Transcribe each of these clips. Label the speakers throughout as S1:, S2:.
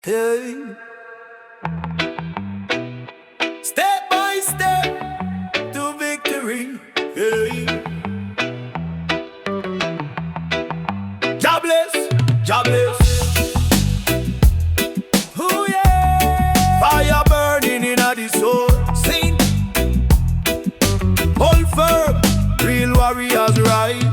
S1: Hey. Step by step to victory. Hey. Jobless, jobless. Oh yeah. Fire burning in the soul. Sing. Hold firm. Real warriors rise.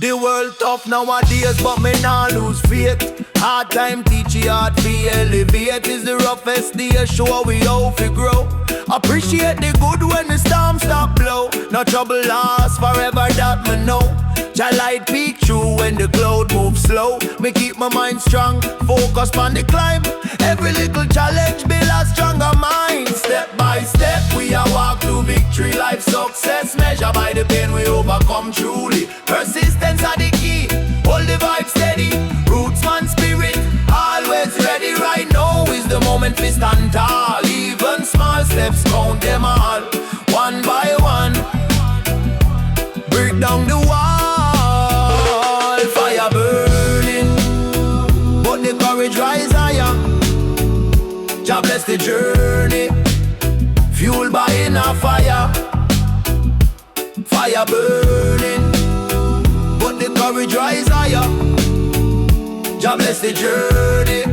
S1: The world tough nowadays, but me nah lose faith. Hard time teach you hard to elevate. Is the roughest day, show we how to grow. Appreciate the good when the storm stop blow. No trouble lasts forever, that me know. Jah light peek through when the cloud move slow. Me keep my mind strong, focus on the climb. Every little challenge build a stronger mind. Step by step we a walk to victory. Life success measured by the pain we overcome truly. Persistence are the key, hold the vibe steady. Roots man spirit, always ready. Right now is the moment we stand tall. Even small steps count them all. One by one, break down the wall. Fire burning, but the courage rise higher. Jah bless the journey, fueled by inner fire. Fire burning, but the courage rise higher. Jah bless the journey,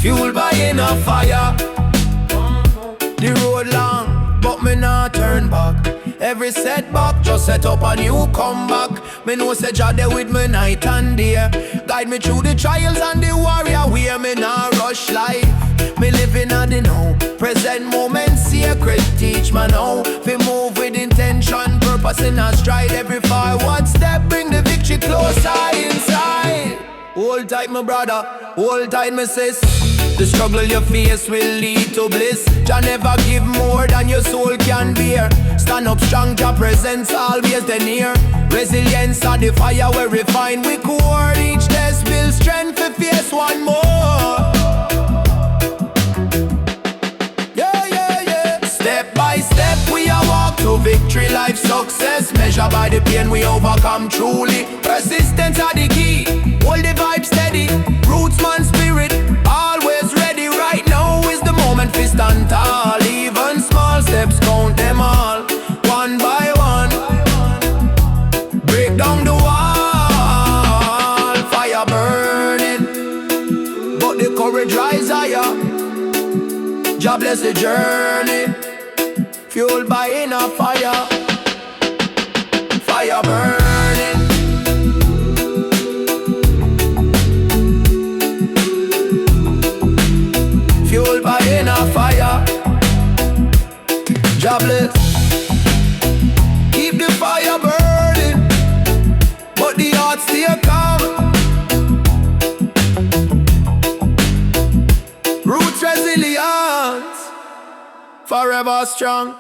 S1: fueled by inner fire. The road long, but me not turn back. Every setback just set up a new comeback. Me know say Jah there with me night and day. Guide me through the trials and the warrior way. Me not rush life, me living on the now. Present moment sacred, teach me now. We move with intention, purpose in our stride. Every forward step bring the victory closer inside. Hold tight my brother, hold tight my sis. The struggle you face will lead to bliss. Jah never give more than your soul can bear. Stand up strong, Jah presence always the near. Resilience are the fire we refine. We core each test, build strength to face one more. Yeah, yeah, yeah. Step by step we are walk to victory. Life success measured by the pain we overcome truly. Persistence are the key, hold the vibe steady. Roots man spirit, always ready. Right now is the moment we stand tall. Even small steps count them all. One by one, break down the wall. Fire burning, but the courage rise higher. Jah bless the journey, fueled by inner fire. Fire burning, fueled by inner fire. Jah bless, keep the fire burning, but the heart stay calm. Roots resilience, forever strong.